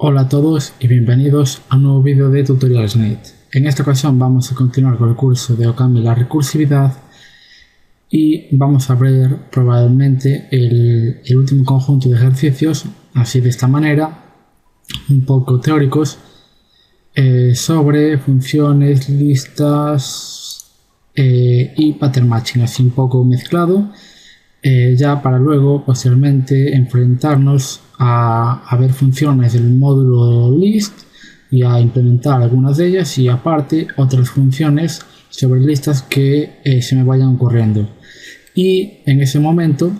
Hola a todos y bienvenidos a un nuevo vídeo de Tutorialsnet. En esta ocasión vamos a continuar con el curso de OCaml y la recursividad y vamos a ver probablemente el último conjunto de ejercicios, así de esta manera, un poco teóricos, sobre funciones, listas y pattern matching, así un poco mezclado, ya para luego posteriormente enfrentarnos a ver funciones del módulo list y a implementar algunas de ellas, y aparte otras funciones sobre listas que se me vayan ocurriendo. Y en ese momento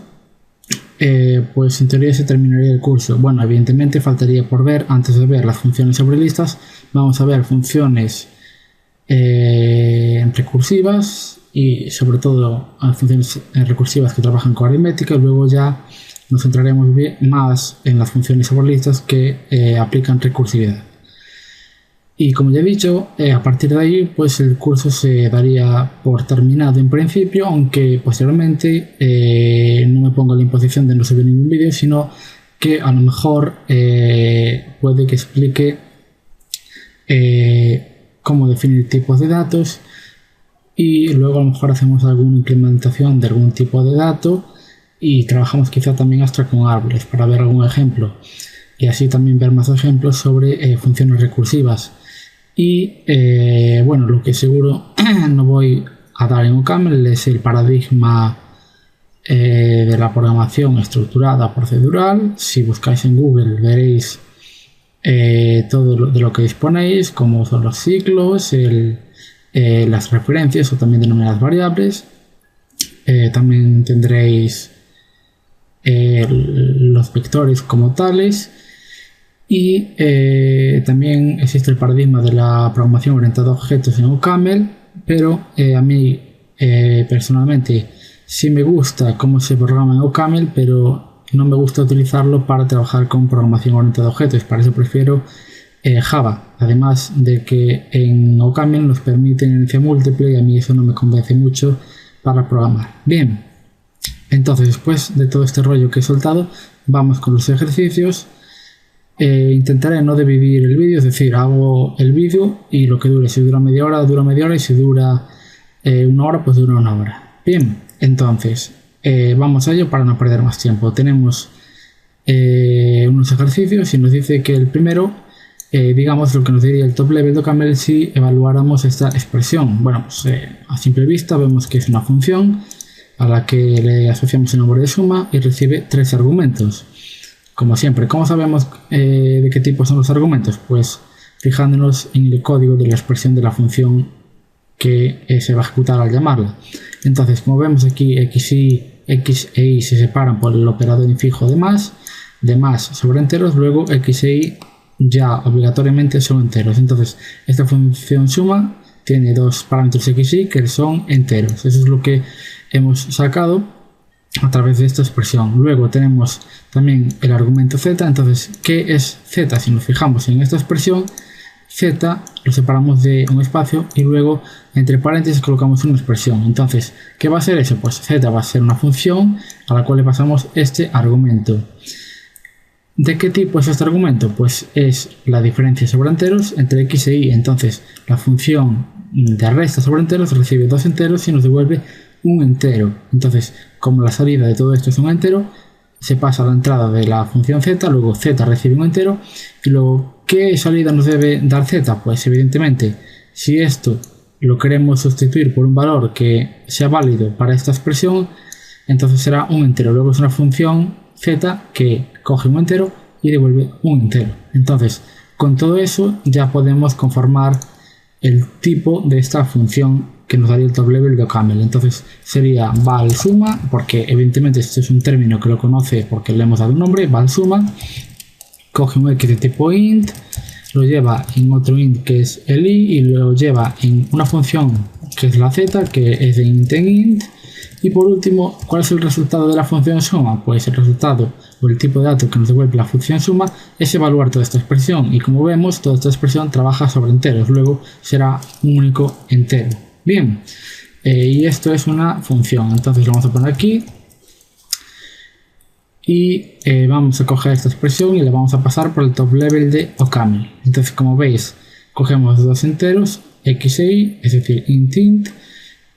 pues en teoría se terminaría el curso. Bueno, evidentemente faltaría por ver, antes de ver las funciones sobre listas, vamos a ver funciones recursivas y sobre todo funciones recursivas que trabajan con aritmética, y luego ya nos centraremos más en las funciones sobre listas que aplican recursividad. Y como ya he dicho, a partir de ahí pues el curso se daría por terminado en principio, aunque posteriormente no me ponga la imposición de no subir ningún vídeo, sino que a lo mejor puede que explique cómo definir tipos de datos, y luego a lo mejor hacemos alguna implementación de algún tipo de dato y trabajamos quizá también hasta con árboles para ver algún ejemplo, y así también ver más ejemplos sobre funciones recursivas. Y bueno, lo que seguro no voy a dar en OCaml es el paradigma de la programación estructurada procedural. Si buscáis en Google veréis todo de lo que disponéis, como son los ciclos, las referencias o también denominadas variables. También tendréis los vectores como tales, y también existe el paradigma de la programación orientada a objetos en OCaml, pero a mí personalmente sí me gusta cómo se programa en OCaml, pero no me gusta utilizarlo para trabajar con programación orientada a objetos. Para eso prefiero Java, además de que en OCaml nos permite inercia múltiple y a mí eso no me convence mucho para programar. Bien, entonces después de todo este rollo que he soltado, vamos con los ejercicios. Intentaré no dividir el vídeo, es decir, hago el vídeo y lo que dure, si dura media hora, dura media hora, y si dura una hora, pues dura una hora. Bien, entonces vamos a ello para no perder más tiempo. Tenemos unos ejercicios y nos dice que el primero, digamos lo que nos diría el top level de OCaml si evaluáramos esta expresión. Bueno, pues a simple vista vemos que es una función a la que le asociamos el nombre de suma y recibe 3 argumentos. Como siempre, ¿cómo sabemos de qué tipo son los argumentos? Pues fijándonos en el código de la expresión de la función que se va a ejecutar al llamarla. Entonces, como vemos aquí, x e y se separan por el operador infijo de más sobre enteros, luego x e y ya obligatoriamente son enteros. Entonces, esta función suma tiene dos parámetros x y que son enteros. Eso es lo que hemos sacado a través de esta expresión. Luego tenemos también el argumento z. Entonces, ¿qué es z? Si nos fijamos en esta expresión, z lo separamos de un espacio y luego entre paréntesis colocamos una expresión. Entonces, ¿qué va a ser eso? Pues z va a ser una función a la cual le pasamos este argumento. ¿De qué tipo es este argumento? Pues es la diferencia sobre enteros entre x e y. Entonces, la función de resta sobre enteros recibe 2 enteros y nos devuelve un entero. Entonces, como la salida de todo esto es un entero, se pasa a la entrada de la función z, luego z recibe un entero, y luego, ¿qué salida nos debe dar z? Pues evidentemente, si esto lo queremos sustituir por un valor que sea válido para esta expresión, entonces será un entero. Luego es una función z que coge un entero y devuelve un entero. Entonces, con todo eso ya podemos conformar el tipo de esta función que nos daría el top level de OCaml. Entonces sería val suma, porque evidentemente esto es un término que lo conoce porque le hemos dado un nombre, val suma, coge un x de tipo int, lo lleva en otro int que es el i, y lo lleva en una función que es la z, que es de int en int. Y por último, ¿cuál es el resultado de la función suma? Pues el resultado o el tipo de dato que nos devuelve la función suma es evaluar toda esta expresión, y como vemos toda esta expresión trabaja sobre enteros, luego será un único entero. Bien, y esto es una función, entonces lo vamos a poner aquí y vamos a coger esta expresión y la vamos a pasar por el top level de OCaml. Entonces, como veis, cogemos dos enteros, x e y, es decir, int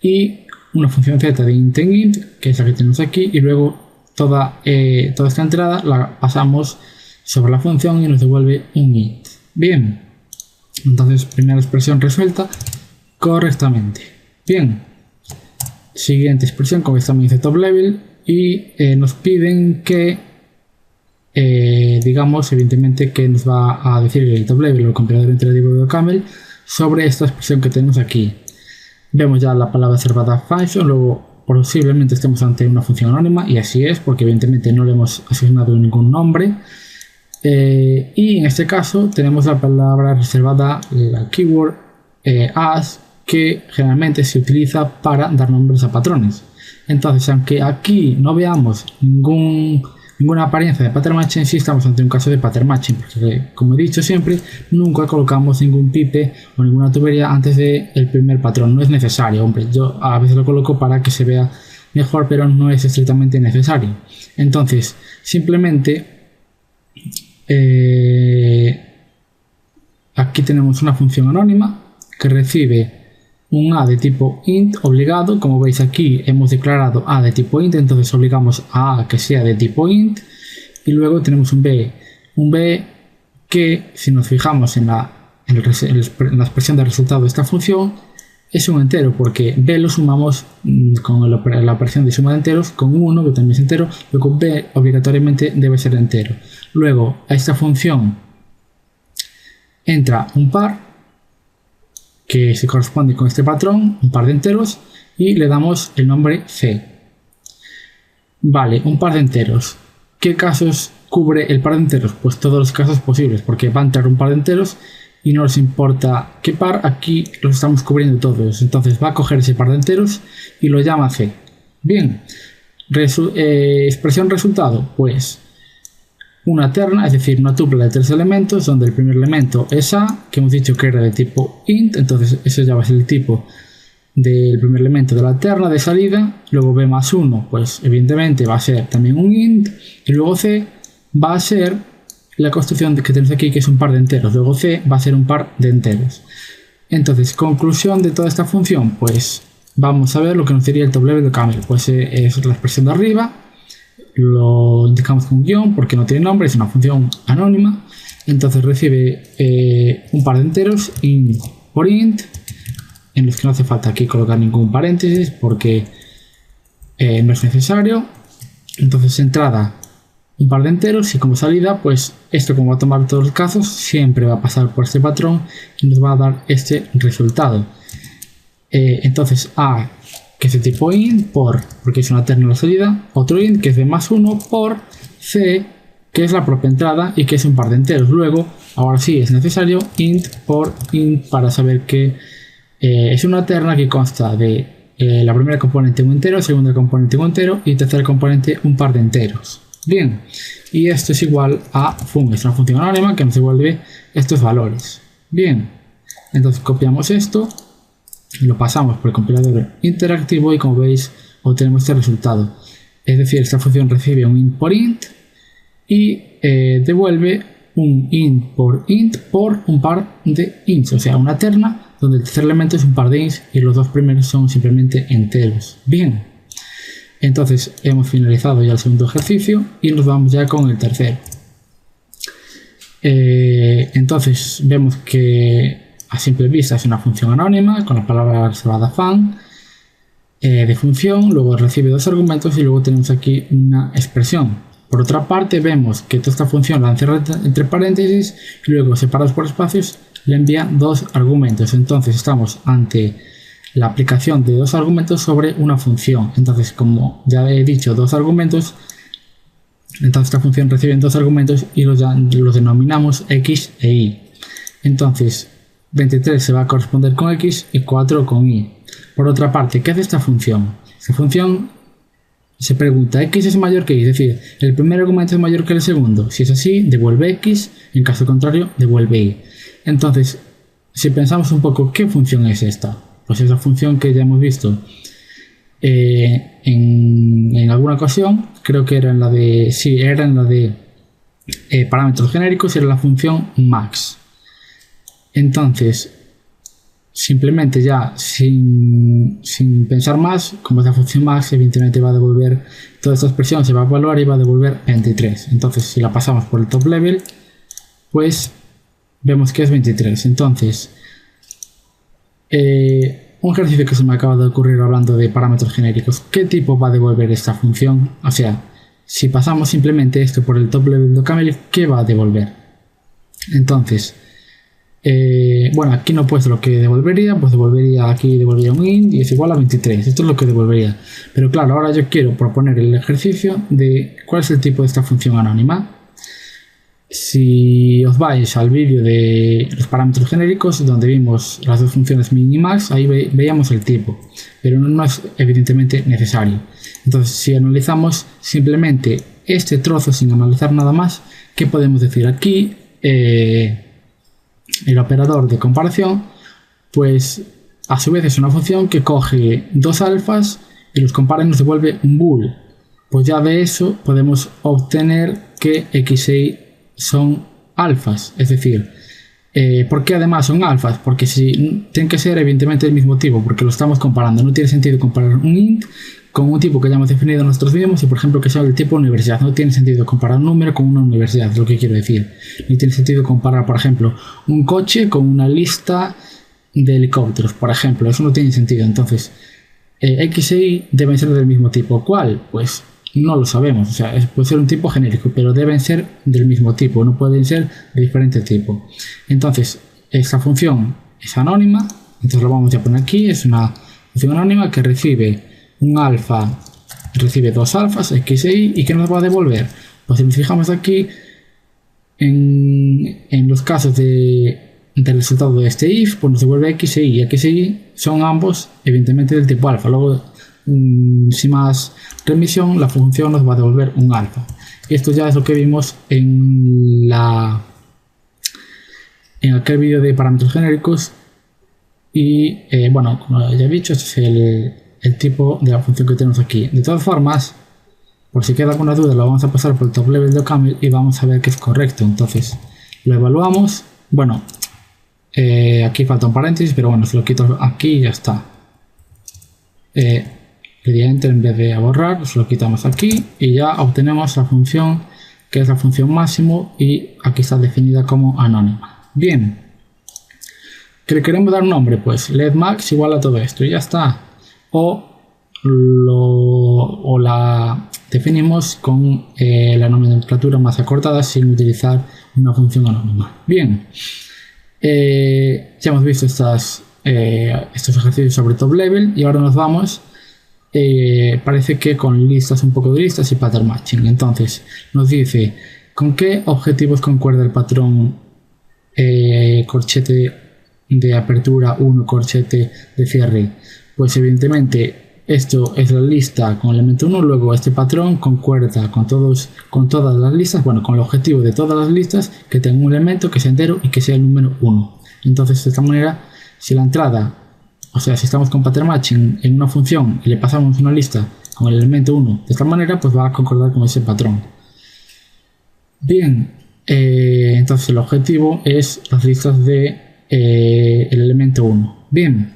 y una función z de int en int, que es la que tenemos aquí, y luego toda esta entrada la pasamos sobre la función y nos devuelve un int. Bien, entonces primera expresión resuelta correctamente. Bien, siguiente expresión, como veis también dice top level, y nos piden que digamos evidentemente que nos va a decir el top level o el compilador interactivo de OCaml sobre esta expresión que tenemos aquí. Vemos ya la palabra reservada function, luego posiblemente estemos ante una función anónima, y así es, porque evidentemente no le hemos asignado ningún nombre. Y en este caso tenemos la palabra reservada, la keyword as, que generalmente se utiliza para dar nombres a patrones. Entonces, aunque aquí no veamos ninguna apariencia de pattern matching, sí estamos ante un caso de pattern matching, porque como he dicho siempre, nunca colocamos ningún pipe o ninguna tubería antes del primer patrón. No es necesario, hombre, yo a veces lo coloco para que se vea mejor, pero no es estrictamente necesario. Entonces, simplemente aquí tenemos una función anónima que recibe un a de tipo int obligado. Como veis, aquí hemos declarado a de tipo int, entonces obligamos a que sea de tipo int, y luego tenemos un b que, si nos fijamos en la expresión de resultado de esta función, es un entero, porque b lo sumamos con la operación de suma de enteros con 1, que también es entero, luego b obligatoriamente debe ser entero. Luego a esta función entra un par que se corresponde con este patrón, un par de enteros, y le damos el nombre c. Vale, un par de enteros. ¿Qué casos cubre el par de enteros? Pues todos los casos posibles, porque va a entrar un par de enteros y no nos importa qué par, aquí los estamos cubriendo todos. Entonces va a coger ese par de enteros y lo llama c. Bien, expresión resultado, pues una terna, es decir, una tupla de 3 elementos, donde el primer elemento es a, que hemos dicho que era de tipo int, entonces ese ya va a ser el tipo del primer elemento de la terna de salida. Luego b más 1, pues evidentemente va a ser también un int, y luego c va a ser la construcción que tenemos aquí, que es un par de enteros. Luego c va a ser un par de enteros. Entonces, conclusión de toda esta función, pues vamos a ver lo que nos diría el top level de OCaml. Pues es la expresión de arriba, lo indicamos con un guión porque no tiene nombre, es una función anónima. Entonces recibe un par de enteros int por int, en los que no hace falta aquí colocar ningún paréntesis porque no es necesario. Entonces, entrada un par de enteros, y como salida, pues esto, como va a tomar todos los casos, siempre va a pasar por este patrón y nos va a dar este resultado. Entonces a, que es de tipo int, porque es una terna en la salida, otro int que es de más 1 por c, que es la propia entrada y que es un par de enteros. Luego, ahora sí es necesario int por int para saber que es una terna que consta de la primera componente un entero, segunda componente un entero y tercera componente un par de enteros. Bien, y esto es igual a fun, es una función anónima que nos devuelve estos valores. Bien, entonces copiamos esto, lo pasamos por el compilador interactivo y, como veis, obtenemos este resultado. Es decir, esta función recibe un int y devuelve un int por un par de ints, o sea, una terna donde el tercer elemento es un par de ints y los dos primeros son simplemente enteros. Bien, entonces hemos finalizado ya el segundo ejercicio y nos vamos ya con el tercero. Entonces vemos que a simple vista es una función anónima con la palabra reservada fun de función, luego recibe dos argumentos y luego tenemos aquí una expresión. Por otra parte, vemos que toda esta función la encierra entre paréntesis y luego, separados por espacios, le envía dos argumentos. Entonces estamos ante la aplicación de dos argumentos sobre una función. Entonces, como ya he dicho, dos argumentos, entonces esta función recibe dos argumentos y los denominamos x e y. Entonces 23 se va a corresponder con x y 4 con y. Por otra parte, ¿qué hace esta función? Esta función se pregunta, ¿x es mayor que y? Es decir, ¿el primer argumento es mayor que el segundo? Si es así, devuelve x, en caso contrario, devuelve y. Entonces, si pensamos un poco, ¿qué función es esta? Pues esa función que ya hemos visto en alguna ocasión, creo que era en la de, sí, era en la de parámetros genéricos, era la función max. Entonces, simplemente ya sin pensar más, como es la función max, evidentemente va a devolver toda esta expresión, se va a evaluar y va a devolver 23. Entonces, si la pasamos por el top level, pues vemos que es 23. Entonces, un ejercicio que se me acaba de ocurrir hablando de parámetros genéricos, ¿qué tipo va a devolver esta función? O sea, si pasamos simplemente esto por el top level de OCaml, ¿qué va a devolver? Entonces, bueno, aquí no he puesto lo que devolvería, pues aquí devolvería un int y es igual a 23. Esto es lo que devolvería. Pero claro, ahora yo quiero proponer el ejercicio de cuál es el tipo de esta función anónima. Si os vais al vídeo de los parámetros genéricos, donde vimos las dos funciones min y max, ahí veíamos el tipo, pero no es evidentemente necesario. Entonces, si analizamos simplemente este trozo sin analizar nada más, ¿qué podemos decir aquí? El operador de comparación, pues a su vez es una función que coge dos alfas y los compara y nos devuelve un bool. Pues ya de eso podemos obtener que x e y son alfas, es decir, ¿por qué además son alfas? Porque si tienen que ser evidentemente del mismo tipo, porque lo estamos comparando. No tiene sentido comparar un int con un tipo que ya hemos definido en nuestros vídeos y por ejemplo que sea del tipo universidad. No tiene sentido comparar un número con una universidad, es lo que quiero decir. Ni tiene sentido comparar, por ejemplo, un coche con una lista de helicópteros, por ejemplo. Eso no tiene sentido. Entonces, x e y deben ser del mismo tipo. ¿Cuál? Pues no lo sabemos. O sea, puede ser un tipo genérico, pero deben ser del mismo tipo, no pueden ser de diferente tipo. Entonces, esta función es anónima, entonces lo vamos a poner aquí. Es una función anónima que recibe un alfa, recibe dos alfas, x e y, ¿y qué nos va a devolver? Pues si nos fijamos aquí en los casos del resultado de este if, pues nos devuelve x e y. X e y son ambos evidentemente del tipo alfa. Luego, sin más remisión, la función nos va a devolver un alfa. Y esto ya es lo que vimos en aquel vídeo de parámetros genéricos. Y bueno, como ya he dicho, este es el tipo de la función que tenemos aquí. De todas formas, por si queda alguna duda, lo vamos a pasar por el top level de OCaml y vamos a ver que es correcto. Entonces lo evaluamos. Bueno, aquí falta un paréntesis, pero bueno, se lo quito aquí y ya está. Le di enter en vez de a borrar, se lo quitamos aquí y ya obtenemos la función que es la función máximo y aquí está definida como anónima. Bien, ¿qué le queremos dar un nombre? Pues let max igual a todo esto y ya está. O la definimos con la nomenclatura más acortada sin utilizar una función anónima. Bien, ya hemos visto estos ejercicios sobre top level y ahora nos vamos. Parece que con listas, un poco de listas y pattern matching. Entonces nos dice con qué objetivos concuerda el patrón corchete de apertura 1, corchete de cierre. Pues evidentemente esto es la lista con el elemento 1, luego este patrón concuerda con todas las listas, bueno, con el objetivo de todas las listas que tenga un elemento que sea entero y que sea el número 1. Entonces de esta manera, si la entrada, o sea, si estamos con pattern matching en una función y le pasamos una lista con el elemento 1 de esta manera, pues va a concordar con ese patrón. Bien, entonces el objetivo es las listas de el elemento 1. Bien,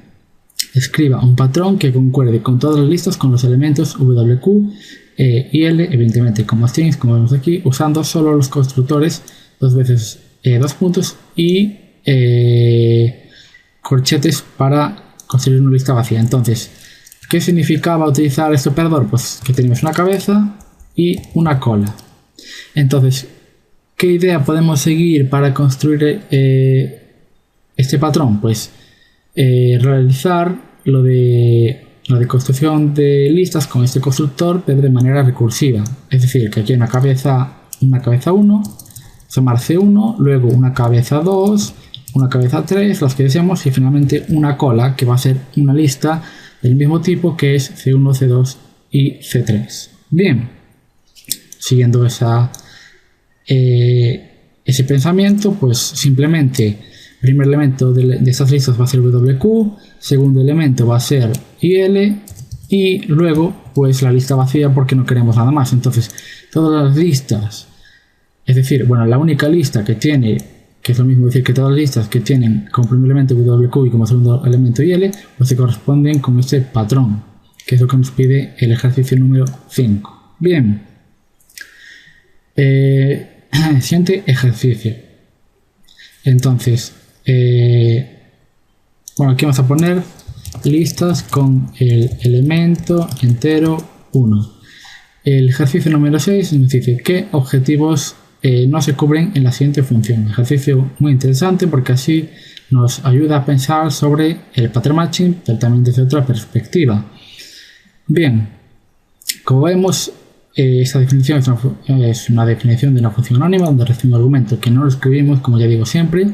escriba un patrón que concuerde con todas las listas con los elementos WQ y L, evidentemente como strings, como vemos aquí, usando solo los constructores dos veces dos puntos y corchetes para construir una lista vacía. Entonces, ¿qué significaba utilizar este operador? Pues que tenemos una cabeza y una cola. Entonces, ¿qué idea podemos seguir para construir este patrón? Pues realizar lo de construcción de listas con este constructor, pero de manera recursiva. Es decir, que aquí hay una cabeza 1, llamar C1, luego una cabeza 2, una cabeza 3, las que deseamos, y finalmente una cola que va a ser una lista del mismo tipo que es C1, C2 y C3. Bien, siguiendo ese pensamiento, pues simplemente primer elemento de estas listas va a ser WQ, segundo elemento va a ser IL y luego pues la lista vacía porque no queremos nada más. Entonces todas las listas, es decir, bueno, la única lista que tiene, que es lo mismo decir que todas las listas que tienen como primer elemento WQ y como segundo elemento IL, pues se corresponden con este patrón, que es lo que nos pide el ejercicio número 5. Bien, siguiente ejercicio. Entonces, bueno, aquí vamos a poner listas con el elemento entero 1. El ejercicio número 6 nos dice qué objetivos no se cubren en la siguiente función. Ejercicio muy interesante porque así nos ayuda a pensar sobre el pattern matching, pero también desde otra perspectiva. Bien, como vemos, esta definición es una definición de una función anónima donde recibe un argumento que no lo escribimos, como ya digo siempre,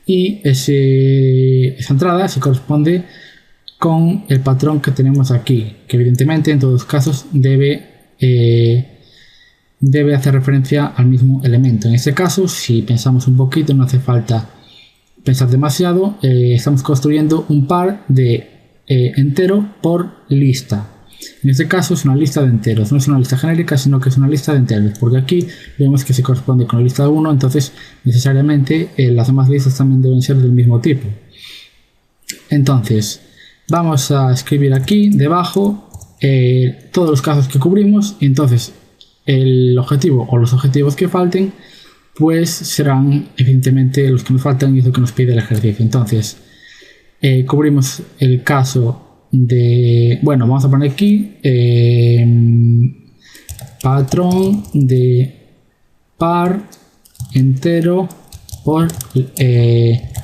y esa entrada se corresponde con el patrón que tenemos aquí, que evidentemente en todos los casos debe hacer referencia al mismo elemento. En este caso, si pensamos un poquito, no hace falta pensar demasiado, estamos construyendo un par de entero por lista. En este caso es una lista de enteros, no es una lista genérica, sino que es una lista de enteros, porque aquí vemos que se corresponde con la lista de 1, entonces necesariamente las demás listas también deben ser del mismo tipo. Entonces vamos a escribir aquí debajo todos los casos que cubrimos, y entonces el objetivo o los objetivos que falten pues serán evidentemente los que nos faltan y es lo que nos pide el ejercicio. Entonces cubrimos el caso de, bueno, vamos a poner aquí patrón de par entero por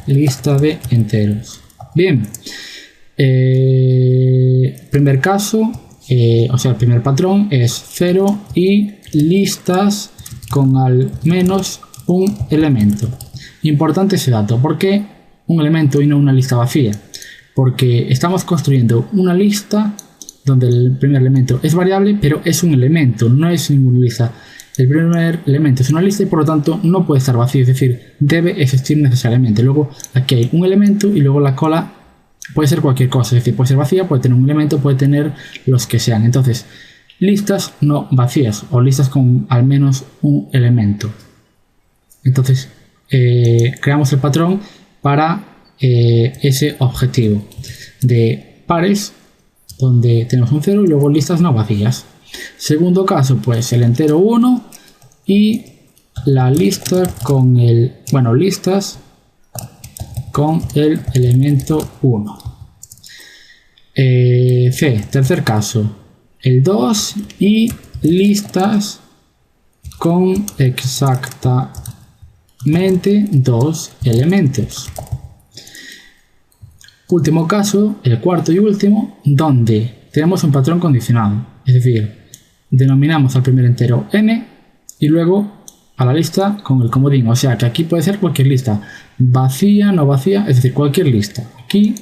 lista de enteros. Bien, primer caso, o sea, el primer patrón es 0 y listas con al menos un elemento. Importante ese dato, ¿por qué un elemento y no una lista vacía? Porque estamos construyendo una lista donde el primer elemento es variable, pero es un elemento, no es ninguna lista. El primer elemento es una lista y por lo tanto no puede estar vacío, es decir, debe existir necesariamente. Luego aquí hay un elemento y luego la cola puede ser cualquier cosa, es decir, puede ser vacía, puede tener un elemento, puede tener los que sean. Entonces, listas no vacías o listas con al menos un elemento. Entonces, creamos el patrón para ese objetivo de pares donde tenemos un 0 y luego listas no vacías. Segundo caso, pues el entero 1 y la lista con el, bueno, listas con el elemento 1. Tercer caso, el 2 y listas con exactamente 2 elementos. Último caso, el cuarto y último, donde tenemos un patrón condicionado, es decir, denominamos al primer entero n y luego a la lista con el comodín, o sea que aquí puede ser cualquier lista, vacía, no vacía, es decir, cualquier lista. Aquí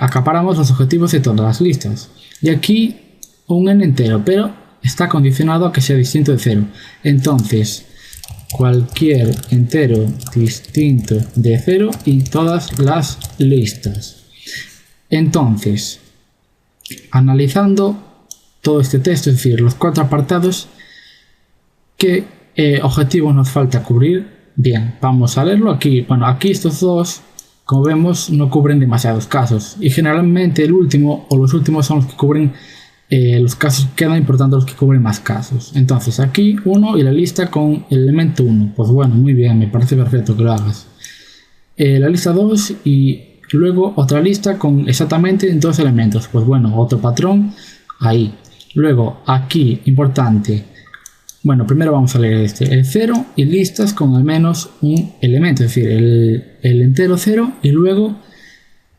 acaparamos los objetivos de todas las listas y aquí un n entero, pero está condicionado a que sea distinto de 0. Entonces, cualquier entero distinto de 0 y todas las listas. Entonces, analizando todo este texto, es decir, los 4 apartados, ¿qué objetivos nos falta cubrir? Bien, vamos a leerlo aquí. Bueno, aquí estos dos, como vemos, no cubren demasiados casos y generalmente el último o los últimos son los que cubren los casos que quedan y por tanto los que cubren más casos. Entonces aquí 1 y la lista con el elemento 1. Pues bueno, muy bien, me parece perfecto que lo hagas. La lista 2 y luego otra lista con exactamente 2 elementos. Pues bueno, otro patrón ahí. Luego aquí, importante. Bueno, primero vamos a leer el 0 y listas con al menos un elemento. Es decir, el entero 0 y luego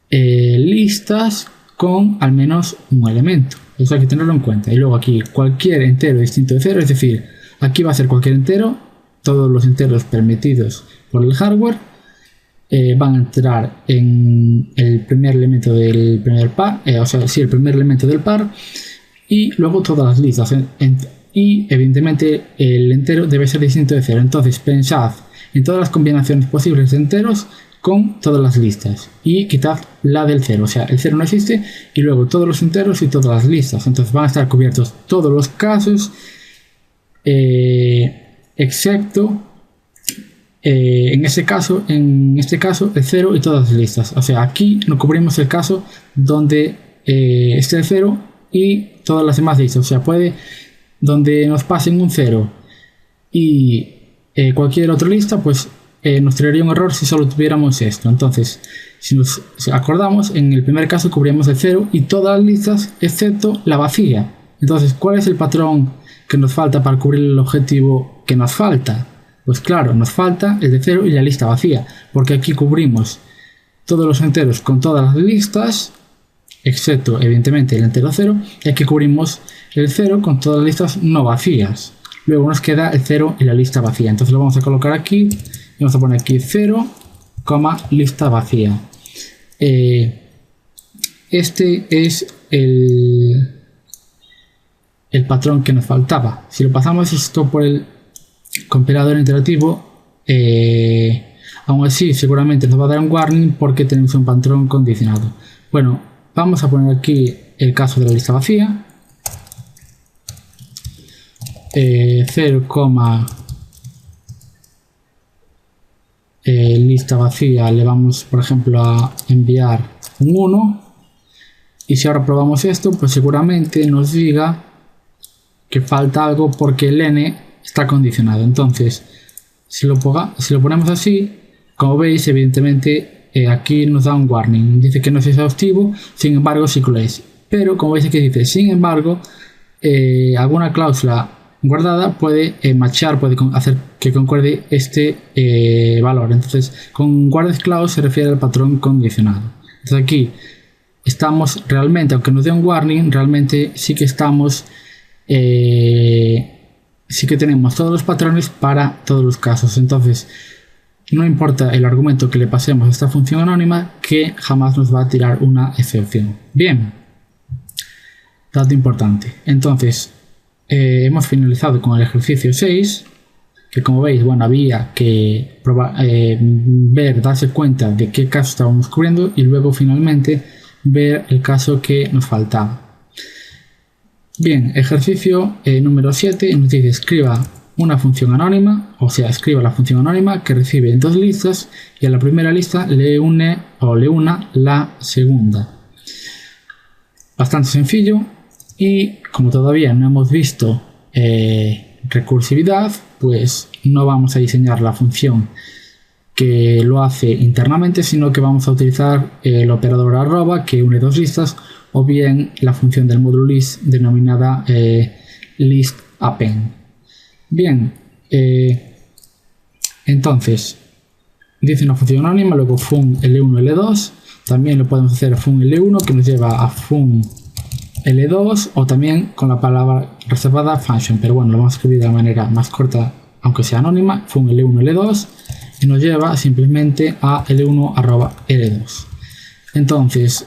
listas con al menos un elemento. Eso hay que tenerlo en cuenta. Y luego aquí cualquier entero distinto de 0, es decir, aquí va a ser cualquier entero, todos los enteros permitidos por el hardware van a entrar en el primer elemento del primer par, o sea, sí, el primer elemento del par, y luego todas las listas. Y evidentemente el entero debe ser distinto de 0. Entonces pensad en todas las combinaciones posibles de enteros con todas las listas y quitad la del 0, o sea, el 0 no existe y luego todos los enteros y todas las listas. Entonces van a estar cubiertos todos los casos excepto en este caso el 0 y todas las listas. O sea, aquí no cubrimos el caso donde esté el 0 y todas las demás listas. O sea, puede donde nos pasen un 0 y cualquier otra lista, pues nos traería un error si solo tuviéramos esto. Entonces, si nos acordamos, en el primer caso cubríamos el 0 y todas las listas excepto la vacía. Entonces, ¿cuál es el patrón que nos falta para cubrir el objetivo que nos falta? Pues claro, nos falta el de 0 y la lista vacía, porque aquí cubrimos todos los enteros con todas las listas, excepto evidentemente el entero 0, y aquí cubrimos el 0 con todas las listas no vacías. Luego nos queda el 0 y la lista vacía. Entonces lo vamos a colocar aquí y vamos a poner aquí 0, lista vacía. Este es el patrón que nos faltaba. Si lo pasamos esto por el compilador interactivo, aún así seguramente nos va a dar un warning porque tenemos un patrón condicionado. Bueno, vamos a poner aquí el caso de la lista vacía. 0, lista vacía, le vamos por ejemplo a enviar un 1, y si ahora probamos esto, pues seguramente nos diga que falta algo porque el n está condicionado. Entonces si lo ponemos así, como veis, evidentemente aquí nos da un warning, dice que no es exhaustivo, sin embargo sí que lo es. Pero como veis aquí dice, sin embargo, alguna cláusula guardada puede matchar, puede hacer que concuerde este valor. Entonces con guarded clause se refiere al patrón condicionado. Entonces aquí estamos realmente, aunque nos dé un warning, realmente sí que estamos sí que tenemos todos los patrones para todos los casos. Entonces no importa el argumento que le pasemos a esta función anónima, que jamás nos va a tirar una excepción. Bien, dato importante. Entonces hemos finalizado con el ejercicio 6, que como veis, bueno, había que darse cuenta de qué caso estábamos cubriendo y luego finalmente ver el caso que nos faltaba. Bien, ejercicio número 7 nos dice escriba una función anónima, o sea, escriba la función anónima que recibe dos listas y a la primera lista le una la segunda. Bastante sencillo, y como todavía no hemos visto recursividad, pues no vamos a diseñar la función que lo hace internamente, sino que vamos a utilizar el operador arroba que une dos listas, o bien la función del módulo list denominada listappend. Bien, entonces dice una función anónima, luego fun L1 L2, también lo podemos hacer fun L1 que nos lleva a fun L2, o también con la palabra reservada function, pero bueno, lo vamos a escribir de la manera más corta aunque sea anónima, fun L1 L2, y nos lleva simplemente a L1 arroba L2. Entonces,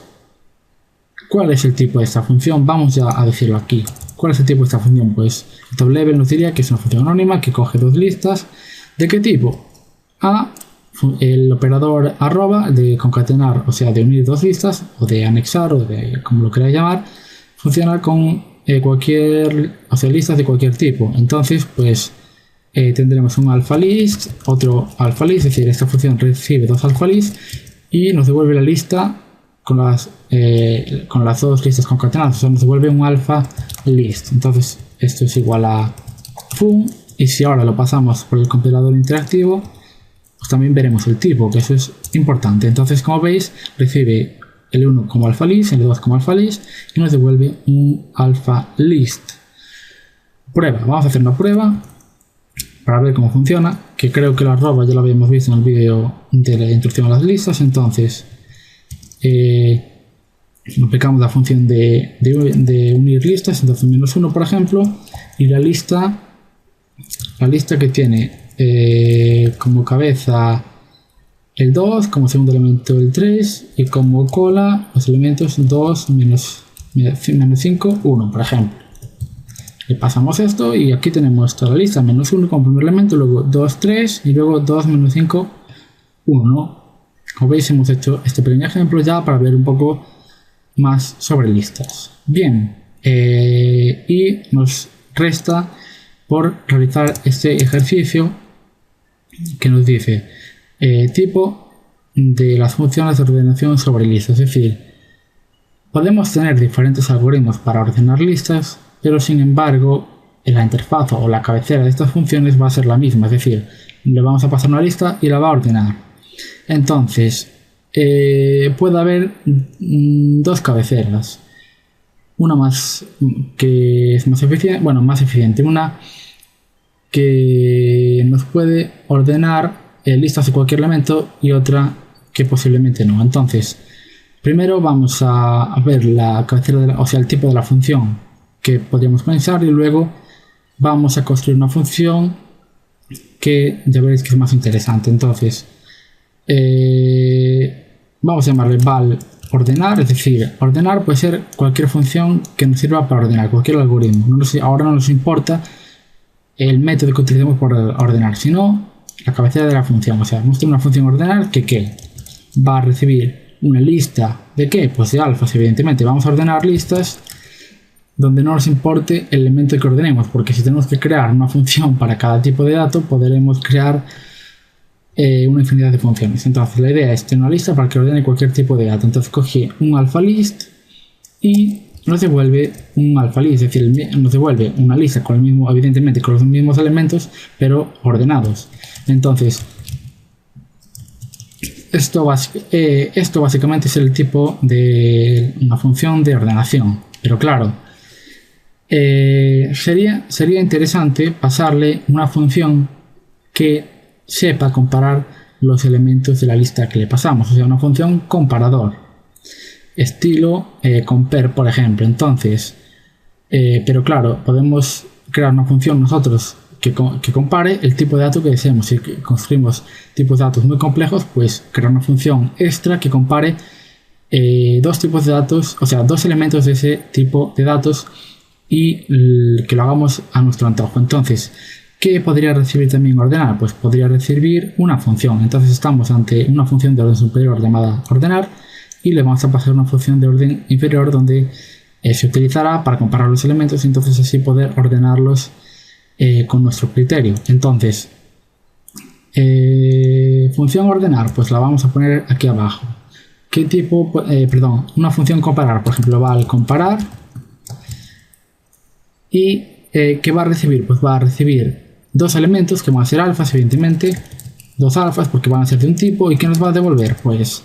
¿cuál es el tipo de esta función? Vamos ya a decirlo aquí. ¿Cuál es el tipo de esta función? Pues el top level nos diría que es una función anónima que coge dos listas. ¿De qué tipo? El operador arroba de concatenar, o sea, de unir dos listas, o de anexar, o de como lo queráis llamar, funciona con listas de cualquier tipo. Entonces, pues tendremos un alpha list, otro alpha list, es decir, esta función recibe dos alpha list y nos devuelve la lista con las dos listas concatenadas, o sea, nos devuelve un alpha list. Entonces esto es igual a fun, y si ahora lo pasamos por el compilador interactivo, pues también veremos el tipo, que eso es importante. Entonces, como veis, recibe el 1 como alpha list, el 2 como alpha list, y nos devuelve un alpha list. Prueba, vamos a hacer una prueba para ver cómo funciona, que creo que la arroba ya lo habíamos visto en el vídeo de la introducción a las listas. Entonces aplicamos la función de unir listas, entonces -1 por ejemplo, y la lista que tiene como cabeza el 2, como segundo elemento el 3 y como cola los elementos 2, -5, 1 por ejemplo. Le pasamos esto y aquí tenemos toda la lista, -1 como primer elemento, luego 2, 3 y luego 2, -5, 1. Como veis, hemos hecho este pequeño ejemplo ya para ver un poco más sobre listas. Bien, y nos resta por realizar este ejercicio que nos dice tipo de las funciones de ordenación sobre listas. Es decir, podemos tener diferentes algoritmos para ordenar listas, pero sin embargo la interfaz o la cabecera de estas funciones va a ser la misma. Es decir, le vamos a pasar una lista y la va a ordenar. Entonces, puede haber dos cabeceras. Una más que es más eficiente, una que nos puede ordenar listas de cualquier elemento y otra que posiblemente no. Entonces, primero vamos a ver la cabecera, el tipo de la función que podríamos pensar, y luego vamos a construir una función que ya veréis que es más interesante. Entonces, vamos a llamarle val ordenar, es decir, ordenar puede ser cualquier función que nos sirva para ordenar, cualquier algoritmo. Ahora no nos importa el método que utilicemos por ordenar, sino la cabecera de la función. O sea, vamos a tener una función ordenar que va a recibir una lista de ¿qué? Pues de alfas, evidentemente. Vamos a ordenar listas donde no nos importe el elemento que ordenemos, porque si tenemos que crear una función para cada tipo de dato, podremos crear una infinidad de funciones. Entonces la idea es tener una lista para que ordene cualquier tipo de dato. Entonces cogí un alpha list y nos devuelve un alpha list, es decir, nos devuelve una lista con el mismo, evidentemente con los mismos elementos, pero ordenados. Entonces esto básicamente es el tipo de una función de ordenación. Pero claro, sería interesante pasarle una función que sepa comparar los elementos de la lista que le pasamos, o sea, una función comparador, estilo compare, por ejemplo. Entonces, pero claro, podemos crear una función nosotros que compare el tipo de dato que deseemos. Si construimos tipos de datos muy complejos, pues crear una función extra que compare dos tipos de datos, o sea, dos elementos de ese tipo de datos, y que lo hagamos a nuestro antojo. Entonces, ¿qué podría recibir también ordenar? Pues podría recibir una función. Entonces estamos ante una función de orden superior llamada ordenar, y le vamos a pasar una función de orden inferior donde se utilizará para comparar los elementos y entonces así poder ordenarlos con nuestro criterio. Entonces, función ordenar, pues la vamos a poner aquí abajo. ¿Qué tipo? Una función comparar, por ejemplo, val comparar. ¿Y qué va a recibir? Pues va a recibir dos elementos que van a ser alfas, evidentemente, dos alfas porque van a ser de un tipo. ¿Y qué nos va a devolver? Pues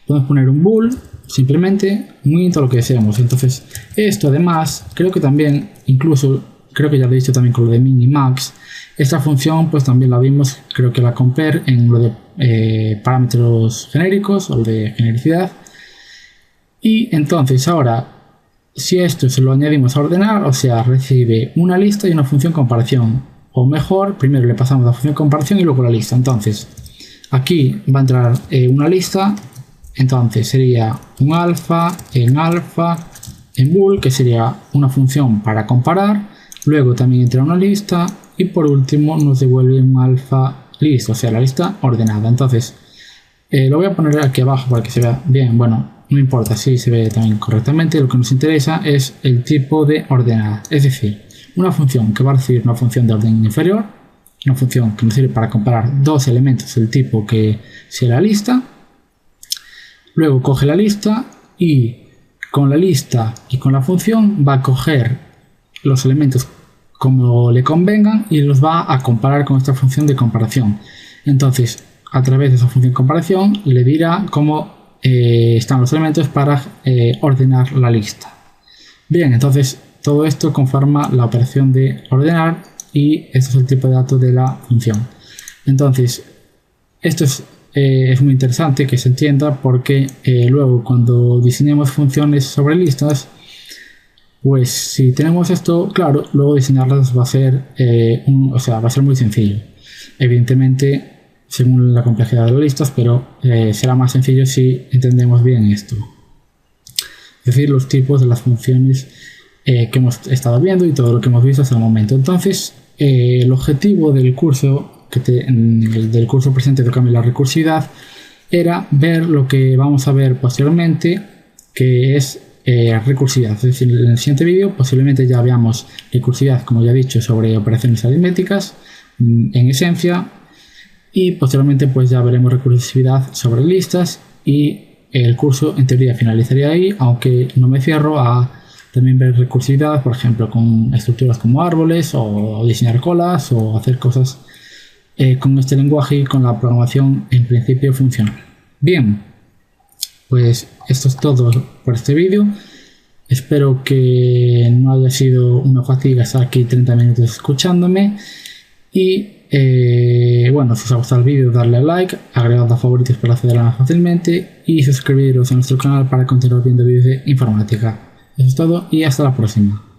podemos poner un bool, simplemente un int o lo que deseemos. Entonces esto además, creo que también, incluso creo que ya lo he dicho también con lo de min y max, esta función pues también la vimos, creo que la compare en lo de parámetros genéricos o de genericidad. Y entonces ahora, si esto se lo añadimos a ordenar, o sea, recibe una lista y una función comparación. O mejor, primero le pasamos la función comparación y luego la lista. Entonces, aquí va a entrar una lista. Entonces sería un alfa en bool, que sería una función para comparar. Luego también entra una lista. Y por último nos devuelve un alfa list, o sea, la lista ordenada. Entonces, lo voy a poner aquí abajo para que se vea bien. Bueno, no importa si se ve también correctamente, lo que nos interesa es el tipo de ordenada, es decir, una función que va a recibir una función de orden inferior, una función que nos sirve para comparar dos elementos del tipo que sea la lista. Luego coge la lista y con la lista y con la función va a coger los elementos como le convengan y los va a comparar con esta función de comparación. Entonces, a través de esa función de comparación le dirá cómo están los elementos para ordenar la lista. Bien, entonces todo esto conforma la operación de ordenar y este es el tipo de dato de la función. Entonces esto es muy interesante que se entienda porque luego cuando diseñemos funciones sobre listas, pues si tenemos esto claro, luego diseñarlas va a ser va a ser muy sencillo. Evidentemente según la complejidad de las listas, pero será más sencillo si entendemos bien esto. Es decir, los tipos de las funciones que hemos estado viendo y todo lo que hemos visto hasta el momento. Entonces, el objetivo del curso, del curso presente de cambio de la recursividad, era ver lo que vamos a ver posteriormente, que es recursividad. Es decir, en el siguiente vídeo posiblemente ya veamos recursividad, como ya he dicho, sobre operaciones aritméticas en esencia, y posteriormente pues ya veremos recursividad sobre listas, y el curso en teoría finalizaría ahí, aunque no me cierro a también ver recursividad, por ejemplo, con estructuras como árboles, o diseñar colas, o hacer cosas con este lenguaje y con la programación en principio funcional. Bien, pues esto es todo por este vídeo. Espero que no haya sido una fatiga estar aquí 30 minutos escuchándome. Y bueno, si os ha gustado el vídeo, darle a like, agregadlo a favoritos para acceder más fácilmente, y suscribiros a nuestro canal para continuar viendo vídeos de informática. Eso es todo y hasta la próxima.